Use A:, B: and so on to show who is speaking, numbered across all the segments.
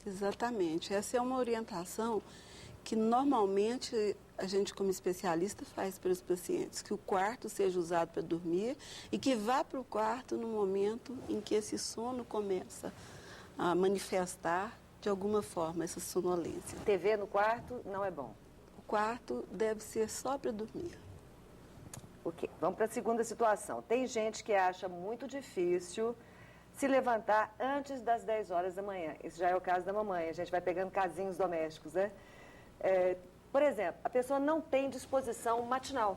A: Exatamente. Essa é uma orientação que normalmente a gente como especialista faz para os pacientes, que o quarto seja usado para dormir e que vá para o quarto no momento em que esse sono começa a manifestar de alguma forma essa sonolência.
B: TV no quarto não é bom.
A: O quarto deve ser só para dormir.
B: Ok, vamos para a segunda situação. Tem gente que acha muito difícil se levantar antes das 10 horas da manhã. Isso já é o caso da mamãe, a gente vai pegando casinhos domésticos, né? Por exemplo, a pessoa não tem disposição matinal.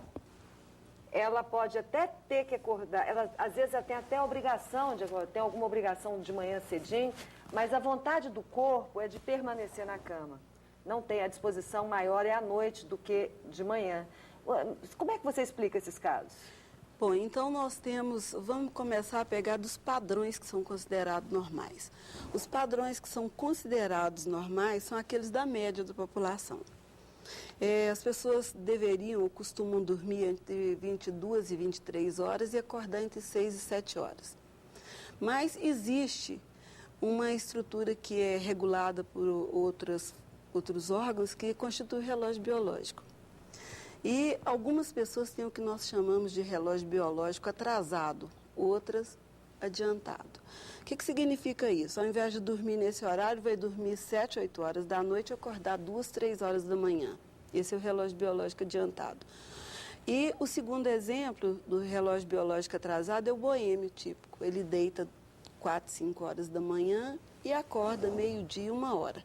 B: Ela pode até ter que acordar, ela às vezes ela tem até a obrigação de acordar, tem alguma obrigação de manhã cedinho, mas a vontade do corpo é de permanecer na cama. Não tem a disposição maior é à noite do que de manhã. Como é que você explica esses casos?
A: Bom, então vamos começar a pegar dos padrões que são considerados normais. Os padrões que são considerados normais são aqueles da média da população. As pessoas deveriam ou costumam dormir entre 22 e 23 horas e acordar entre 6 e 7 horas. Mas existe uma estrutura que é regulada por outros órgãos que constitui o relógio biológico. E algumas pessoas têm o que nós chamamos de relógio biológico atrasado, outras adiantado. O que significa isso? Ao invés de dormir nesse horário, vai dormir 7, 8 horas da noite e acordar 2, 3 horas da manhã. Esse é o relógio biológico adiantado. E o segundo exemplo do relógio biológico atrasado é o boêmio típico. Ele deita 4, 5 horas da manhã e acorda meio-dia, 1 hora.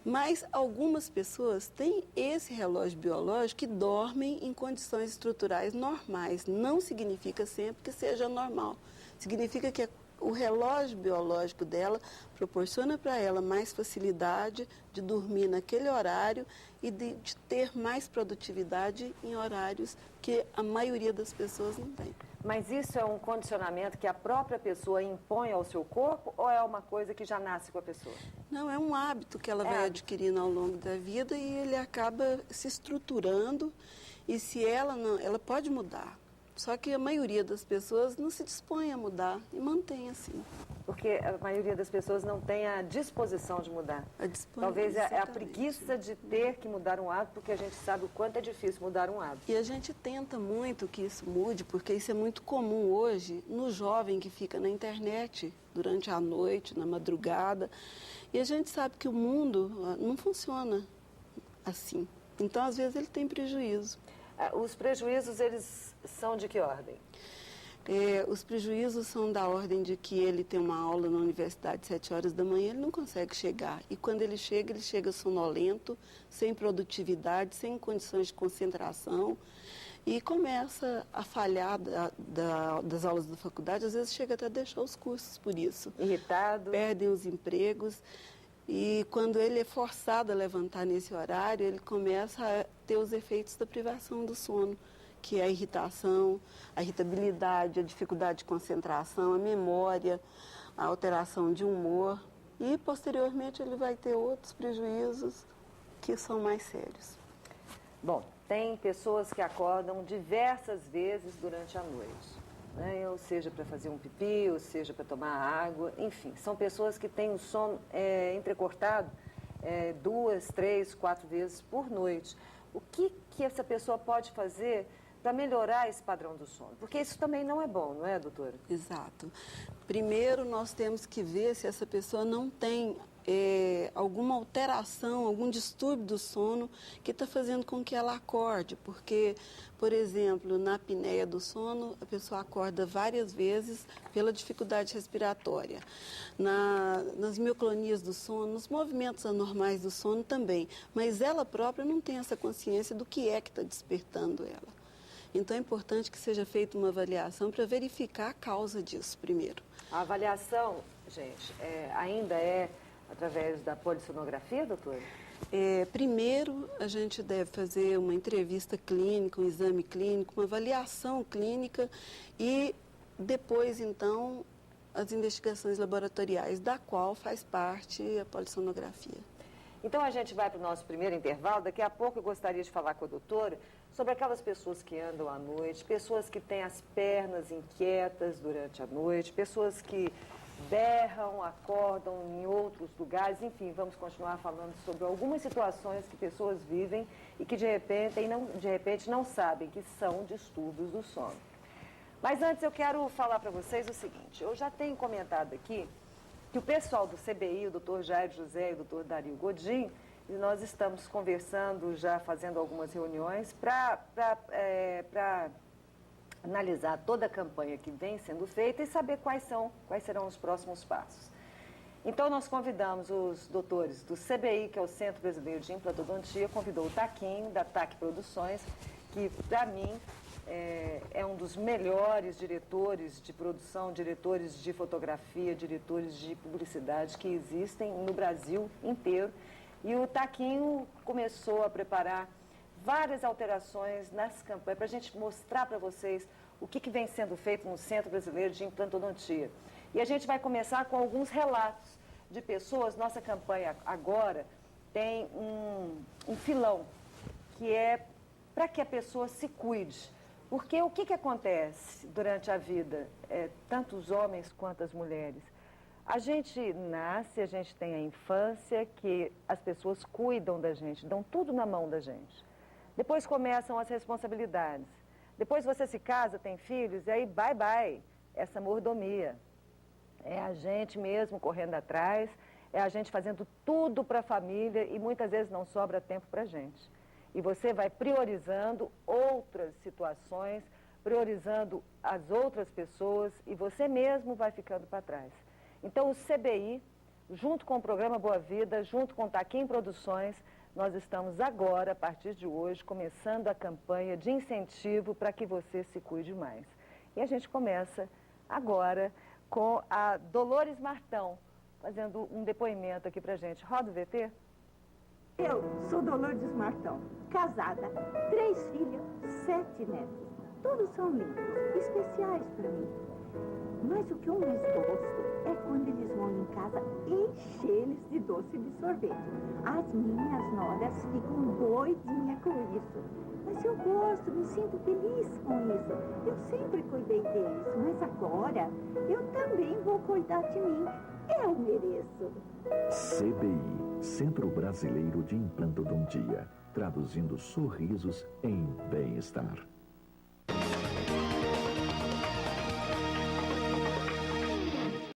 A: Mas algumas pessoas têm esse relógio biológico e dormem em condições estruturais normais. Não significa sempre que seja normal. Significa que o relógio biológico dela proporciona para ela mais facilidade de dormir naquele horário e de ter mais produtividade em horários que a maioria das pessoas não tem.
B: Mas isso é um condicionamento que a própria pessoa impõe ao seu corpo ou é uma coisa que já nasce com a pessoa?
A: Não, é um hábito que ela vai adquirindo ao longo da vida e ele acaba se estruturando e se ela não, ela pode mudar. Só que a maioria das pessoas não se dispõe a mudar e mantém assim.
B: Porque a maioria das pessoas não tem a disposição de mudar. Talvez é a preguiça de ter que mudar um hábito, porque a gente sabe o quanto é difícil mudar um hábito.
A: E a gente tenta muito que isso mude, porque isso é muito comum hoje no jovem que fica na internet durante a noite, na madrugada. E a gente sabe que o mundo não funciona assim. Então, às vezes, ele tem prejuízo.
B: Os prejuízos, eles são de que ordem?
A: Os prejuízos são da ordem de que ele tem uma aula na universidade às 7 horas da manhã, ele não consegue chegar. E quando ele chega sonolento, sem produtividade, sem condições de concentração e começa a falhar das aulas da faculdade, às vezes chega até a deixar os cursos por isso.
B: Irritado.
A: Perdem os empregos. E quando ele é forçado a levantar nesse horário, ele começa a ter os efeitos da privação do sono, que é a irritação, a irritabilidade, a dificuldade de concentração, a memória, a alteração de humor. E, posteriormente, ele vai ter outros prejuízos que são mais sérios.
B: Bom, tem pessoas que acordam diversas vezes durante a noite. Né? Ou seja, para fazer um pipi, ou seja, para tomar água, enfim. São pessoas que têm o sono entrecortado 2, 3, 4 vezes por noite. O que essa pessoa pode fazer para melhorar esse padrão do sono? Porque isso também não é bom, não é, doutora?
A: Exato. Primeiro, nós temos que ver se essa pessoa não tem alguma alteração, algum distúrbio do sono que está fazendo com que ela acorde. Porque, por exemplo, na apneia do sono, a pessoa acorda várias vezes pela dificuldade respiratória. Nas mioclonias do sono, nos movimentos anormais do sono também. Mas ela própria não tem essa consciência do que é que está despertando ela. Então é importante que seja feita uma avaliação para verificar a causa disso primeiro.
B: A avaliação, gente, ainda é através da polissonografia, doutora?
A: Primeiro, a gente deve fazer uma entrevista clínica, um exame clínico, uma avaliação clínica e depois, então, as investigações laboratoriais, da qual faz parte a polissonografia.
B: Então, a gente vai para o nosso primeiro intervalo. Daqui a pouco eu gostaria de falar com a doutora sobre aquelas pessoas que andam à noite, pessoas que têm as pernas inquietas durante a noite, pessoas que berram, acordam em outros lugares, enfim, vamos continuar falando sobre algumas situações que pessoas vivem e que de repente não sabem que são distúrbios do sono. Mas antes eu quero falar para vocês o seguinte, eu já tenho comentado aqui que o pessoal do CBI, o doutor Jair José e o doutor Dario Godin, e nós estamos conversando, já fazendo algumas reuniões para analisar toda a campanha que vem sendo feita e saber quais serão os próximos passos. Então, nós convidamos os doutores do CBI, que é o Centro Brasileiro de Implantodontia, convidou o Taquinho, da TAC Produções, que, para mim, é um dos melhores diretores de produção, diretores de fotografia, diretores de publicidade que existem no Brasil inteiro. E o Taquinho começou a preparar várias alterações nas campanhas, para a gente mostrar para vocês o que vem sendo feito no Centro Brasileiro de Implantodontia. E a gente vai começar com alguns relatos de pessoas. Nossa campanha agora tem um filão, que é para que a pessoa se cuide. Porque o que acontece durante a vida, tanto os homens quanto as mulheres? A gente nasce, a gente tem a infância, que as pessoas cuidam da gente, dão tudo na mão da gente. Depois começam as responsabilidades. Depois você se casa, tem filhos, e aí bye, essa mordomia. É a gente mesmo correndo atrás, é a gente fazendo tudo para a família e muitas vezes não sobra tempo para a gente. E você vai priorizando outras situações, priorizando as outras pessoas e você mesmo vai ficando para trás. Então o CBI, junto com o programa Boa Vida, junto com o Taquinho Produções, nós estamos agora, a partir de hoje, começando a campanha de incentivo para que você se cuide mais. E a gente começa agora com a Dolores Martão, fazendo um depoimento aqui para a gente. Roda o VT.
C: Eu sou Dolores Martão, casada, 3 filhas, 7 netos. Todos são lindos, especiais para mim. Mas o que eu mais gosto é quando eles vão em casa encher eles de doce de sorvete. As minhas noras ficam doidinhas com isso. Mas eu gosto, me sinto feliz com isso. Eu sempre cuidei deles, mas agora eu também vou cuidar de mim. Eu mereço.
D: CBI, Centro Brasileiro de Implantodontia, traduzindo sorrisos em bem-estar.